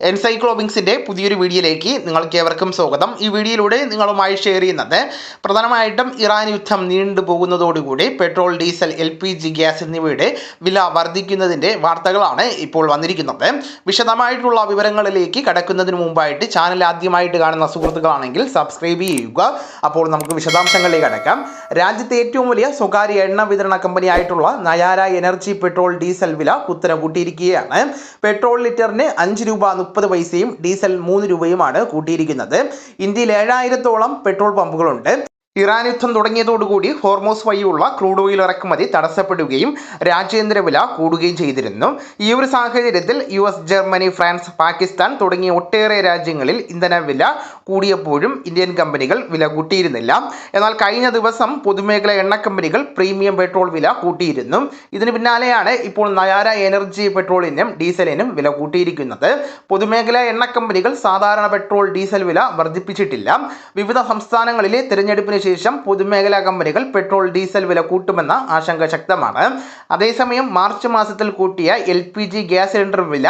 എൻസൈക്ലോബിങ്സിൻ്റെ പുതിയൊരു വീഡിയോയിലേക്ക് നിങ്ങൾക്ക് ഏവർക്കും സ്വാഗതം. ഈ വീഡിയോയിലൂടെ നിങ്ങളുമായി ഷെയർ ചെയ്യുന്നത് പ്രധാനമായിട്ടും ഇറാൻ യുദ്ധം നീണ്ടുപോകുന്നതോടുകൂടി പെട്രോൾ, ഡീസൽ, LPG ഗ്യാസ് എന്നിവയുടെ വില വർദ്ധിക്കുന്നതിൻ്റെ വാർത്തകളാണ് ഇപ്പോൾ വന്നിരിക്കുന്നത്. വിശദമായിട്ടുള്ള വിവരങ്ങളിലേക്ക് കടക്കുന്നതിന് മുമ്പായിട്ട് ചാനൽ ആദ്യമായിട്ട് കാണുന്ന സുഹൃത്തുക്കളാണെങ്കിൽ സബ്സ്ക്രൈബ് ചെയ്യുക. അപ്പോൾ നമുക്ക് വിശദാംശങ്ങളിലേക്ക് കടക്കാം. രാജ്യത്തെ ഏറ്റവും വലിയ സ്വകാര്യ എണ്ണ വിതരണ കമ്പനിയായിട്ടുള്ള നയാര എനർജി പെട്രോൾ, ഡീസൽ വില കുത്തനെ കൂട്ടിയിരിക്കുകയാണ്. പെട്രോൾ ലിറ്ററിന് 5 രൂപ 30 പൈസയും ഡീസൽ 3 രൂപയുമാണ് കൂട്ടിയിരിക്കുന്നത്. ഇന്ത്യയിൽ 7000-ഓളം പെട്രോൾ പമ്പുകളുണ്ട്. ഇറാൻ യുദ്ധം തുടങ്ങിയതോടുകൂടി ഹോർമോസ് വഴിയുള്ള ക്രൂഡ് ഓയിൽ ഇറക്കുമതി തടസ്സപ്പെടുകയും രാജ്യാന്തര വില കൂടുകയും ചെയ്തിരുന്നു. ഈ ഒരു സാഹചര്യത്തിൽ US, ജർമ്മനി, ഫ്രാൻസ്, പാകിസ്ഥാൻ തുടങ്ങിയ ഒട്ടേറെ രാജ്യങ്ങളിൽ ഇന്ധന വില കൂടിയപ്പോഴും ഇന്ത്യൻ കമ്പനികൾ വില കൂട്ടിയിരുന്നില്ല. എന്നാൽ കഴിഞ്ഞ ദിവസം പൊതുമേഖലാ എണ്ണ കമ്പനികൾ പ്രീമിയം പെട്രോൾ വില കൂട്ടിയിരുന്നു. ഇതിന് പിന്നാലെയാണ് ഇപ്പോൾ നയാര എനർജി പെട്രോളിനും ഡീസലിനും വില കൂട്ടിയിരിക്കുന്നത്. പൊതുമേഖലാ എണ്ണ കമ്പനികൾ സാധാരണ പെട്രോൾ, ഡീസൽ വില വർദ്ധിപ്പിച്ചിട്ടില്ല. വിവിധ സംസ്ഥാനങ്ങളിലെ തിരഞ്ഞെടുപ്പിന് ശേഷം പൊതുമേഖലാ കമ്പനികൾ പെട്രോൾ, ഡീസൽ വില കൂട്ടുമെന്ന ആശങ്ക ശക്തമാണ്. അതേസമയം മാർച്ച് മാസത്തിൽ കൂട്ടിയ LPG ഗ്യാസ് സിലിണ്ടർ വില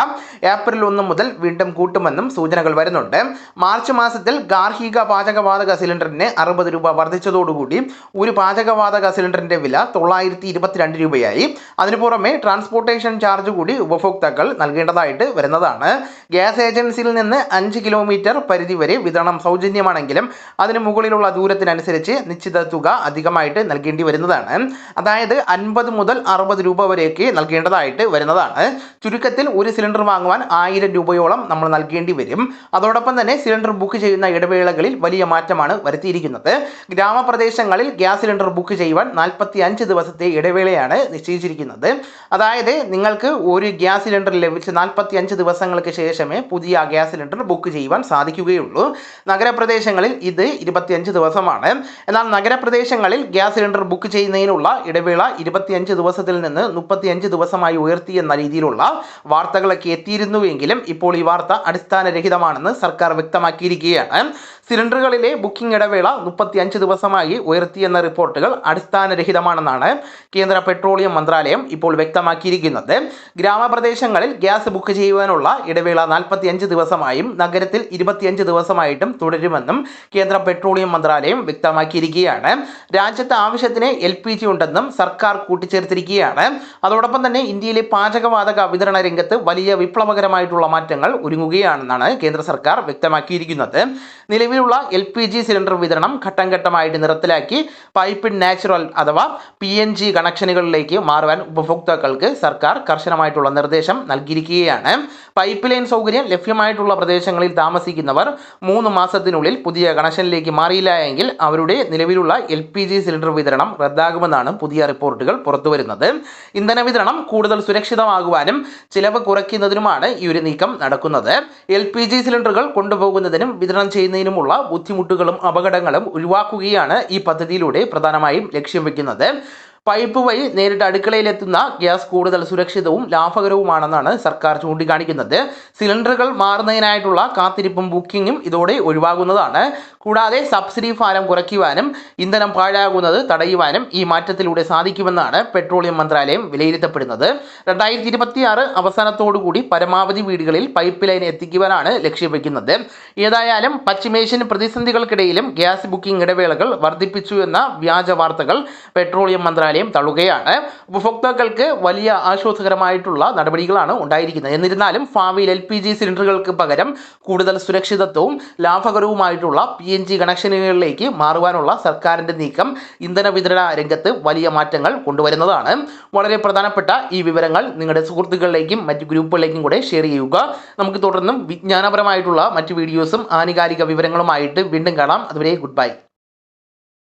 ഏപ്രിൽ 1 മുതൽ വീണ്ടും കൂട്ടുമെന്നും സൂചനകൾ വരുന്നുണ്ട്. മാർച്ച് മാസത്തിൽ ഗാർഹിക പാചകവാതക സിലിണ്ടറിന് 60 രൂപ വർദ്ധിച്ചതോടുകൂടി ഒരു പാചകവാതക സിലിണ്ടറിന്റെ വില 922 രൂപയായി. അതിനു പുറമെ ട്രാൻസ്പോർട്ടേഷൻ ചാർജ് കൂടി ഉപഭോക്താക്കൾ നൽകേണ്ടതായിട്ട് വരുന്നതാണ്. ഗ്യാസ് ഏജൻസിയിൽ നിന്ന് 5 കിലോമീറ്റർ പരിധി വരെ വിതരണം സൗജന്യമാണെങ്കിലും അതിന് മുകളിലുള്ള ദൂരത്തിനനുസരിച്ച് നിശ്ചിത തുക അധികമായിട്ട് നൽകേണ്ടി വരുന്നതാണ്. അതായത് 50 മുതൽ 60 രൂപ വരെയൊക്കെ നൽകേണ്ടതായിട്ട് വരുന്നതാണ്. ചുരുക്കത്തിൽ ഒരു സിലിണ്ടർ വാങ്ങുവാൻ 1000 രൂപയോളം നമ്മൾ നൽകേണ്ടി വരും. അതോടൊപ്പം തന്നെ സിലിണ്ടർ ബുക്ക് ചെയ്യുന്ന ഇടവേളകളിൽ വലിയ മാറ്റമാണ് വരുത്തിയിരിക്കുന്നത്. ഗ്രാമപ്രദേശങ്ങളിൽ ഗ്യാസ് സിലിണ്ടർ ബുക്ക് ചെയ്യുവാൻ 45 ദിവസത്തെ ഇടവേളയാണ് നിശ്ചയിച്ചിരിക്കുന്നത്. അതായത് നിങ്ങൾക്ക് ഒരു ഗ്യാസ് സിലിണ്ടർ ലഭിച്ച് 45 ദിവസങ്ങൾക്ക് ശേഷമേ പുതിയ ഗ്യാസ് സിലിണ്ടർ ബുക്ക് ചെയ്യുവാൻ സാധിക്കുകയുള്ളൂ. നഗരപ്രദേശങ്ങളിൽ ഇത് 25 ദിവസമാണ്. എന്നാൽ നഗരപ്രദേശങ്ങളിൽ ഗ്യാസ് സിലിണ്ടർ ബുക്ക് ചെയ്യുന്നതിനുള്ള ഇടവേള 25 ദിവസത്തിൽ നിന്ന് 35 ദിവസമായി ഉയർത്തിയെന്ന രീതിയിലുള്ള വാർത്തകളൊക്കെ എത്തിയിരുന്നുവെങ്കിലും ഇപ്പോൾ ഈ വാർത്ത അടിസ്ഥാനരഹിതമാണെന്ന് സർക്കാർ വ്യക്തമാക്കിയിരിക്കുകയാണ്. സിലിണ്ടറുകളിലെ ബുക്കിംഗ് ഇടവേള 35 ദിവസമായി ഉയർത്തിയെന്ന റിപ്പോർട്ടുകൾ അടിസ്ഥാനരഹിതമാണെന്നാണ് കേന്ദ്ര പെട്രോളിയം മന്ത്രാലയം ഇപ്പോൾ വ്യക്തമാക്കിയിരിക്കുന്നത്. ഗ്രാമപ്രദേശങ്ങളിൽ ഗ്യാസ് ബുക്ക് ചെയ്യുവാനുള്ള ഇടവേള 45 ദിവസമായും നഗരത്തിൽ 25 ദിവസമായിട്ടും തുടരുമെന്നും കേന്ദ്ര പെട്രോളിയം മന്ത്രാലയം വ്യക്തമാക്കിയിരിക്കുകയാണ്. രാജ്യത്ത് ആവശ്യത്തിന് LPG ഉണ്ടെന്നും സർക്കാർ കൂട്ടിച്ചേർത്തിരിക്കുകയാണ്. അതോടൊപ്പം തന്നെ ഇന്ത്യയിലെ പാചകവാതക വിതരണ രംഗത്ത് വലിയ വിപ്ലവകരമായിട്ടുള്ള മാറ്റങ്ങൾ ഒരുങ്ങുകയാണെന്നാണ് കേന്ദ്ര സർക്കാർ വ്യക്തമാക്കിയിരിക്കുന്നത്. നിലവിലുള്ള LPG സിലിണ്ടർ വിതരണം ഘട്ടം ഘട്ടമായിട്ട് നിർത്തലാക്കി പൈപ്പ്ഡ് നാച്ചുറൽ അഥവാ PNG കണക്ഷനുകളിലേക്ക് മാറുവാൻ ഉപഭോക്താക്കൾക്ക് സർക്കാർ കർശനമായിട്ടുള്ള നിർദ്ദേശം നൽകിയിരിക്കുകയാണ്. പൈപ്പ് ലൈൻ സൗകര്യം ലഭ്യമായിട്ടുള്ള പ്രദേശങ്ങളിൽ താമസിക്കുന്നവർ 3 മാസത്തിനുള്ളിൽ പുതിയ കണക്ഷനിലേക്ക് മാറിയില്ല എങ്കിൽ അവരുടെ നിലവിലുള്ള LPG സിലിണ്ടർ വിതരണം റദ്ദാകുമെന്നാണ് പുതിയ റിപ്പോർട്ടുകൾ പുറത്തുവരുന്നത്. ഇന്ധന വിതരണം കൂടുതൽ സുരക്ഷിതമാകുവാനും ചിലവ് കുറയ്ക്കുന്നതിനുമാണ് ഈ ഒരു നീക്കം നടക്കുന്നത്. LPG സിലിണ്ടറുകൾ കൊണ്ടുപോകുന്നതിനും വിതരണം ചെയ്യുന്നതിനുമുള്ള ബുദ്ധിമുട്ടുകളും അപകടങ്ങളും ഒഴിവാക്കുകയാണ് ഈ പദ്ധതിയിലൂടെ പ്രധാനമായും ലക്ഷ്യം വെക്കുന്നത്. പൈപ്പ് വഴി നേരിട്ട് അടുക്കളയിലെത്തുന്ന ഗ്യാസ് കൂടുതൽ സുരക്ഷിതവും ലാഭകരവുമാണെന്നാണ് സർക്കാർ ചൂണ്ടിക്കാണിക്കുന്നത്. സിലിണ്ടറുകൾ മാറുന്നതിനായിട്ടുള്ള കാത്തിരിപ്പും ബുക്കിങ്ങും ഇതോടെ ഒഴിവാകുന്നതാണ്. കൂടാതെ സബ്സിഡി ഭാരം കുറയ്ക്കുവാനും ഇന്ധനം പാഴാകുന്നത് തടയുവാനും ഈ മാറ്റത്തിലൂടെ സാധിക്കുമെന്നാണ് പെട്രോളിയം മന്ത്രാലയം വിലയിരുത്തപ്പെടുന്നത്. 2026 അവസാനത്തോടുകൂടി പരമാവധി വീടുകളിൽ പൈപ്പ് ലൈൻ എത്തിക്കുവാനാണ് ലക്ഷ്യം വയ്ക്കുന്നത്. ഏതായാലും പശ്ചിമേഷ്യൻ പ്രതിസന്ധികൾക്കിടയിലും ഗ്യാസ് ബുക്കിംഗ് ഇടവേളകൾ വർദ്ധിപ്പിച്ചു എന്ന വ്യാജ വാർത്തകൾ പെട്രോളിയം മന്ത്രാലയം തള്ളുകയാണ്. ഉപഭോക്താക്കൾക്ക് വലിയ ആശ്വാസകരമായിട്ടുള്ള നടപടികളാണ് ഉണ്ടായിരിക്കുന്നത്. എന്നിരുന്നാലും ഭാവിയിൽ LPG സിലിണ്ടറുകൾക്ക് പകരം കൂടുതൽ സുരക്ഷിതത്വവും ലാഭകരവുമായിട്ടുള്ള PNG കണക്ഷനുകളിലേക്ക് മാറുവാനുള്ള സർക്കാരിന്റെ നീക്കം ഇന്ധന വിതരണ രംഗത്ത് വലിയ മാറ്റങ്ങൾ കൊണ്ടുവരുന്നതാണ്. വളരെ പ്രധാനപ്പെട്ട ഈ വിവരങ്ങൾ നിങ്ങളുടെ സുഹൃത്തുക്കളിലേക്കും മറ്റ് ഗ്രൂപ്പുകളിലേക്കും കൂടെ ഷെയർ ചെയ്യുക. നമുക്ക് തുടർന്നും വിജ്ഞാനപരമായിട്ടുള്ള മറ്റ് വീഡിയോസും ആനുകാലിക വിവരങ്ങളുമായിട്ട് വീണ്ടും കാണാം. അതുവരെ ഗുഡ് ബൈ.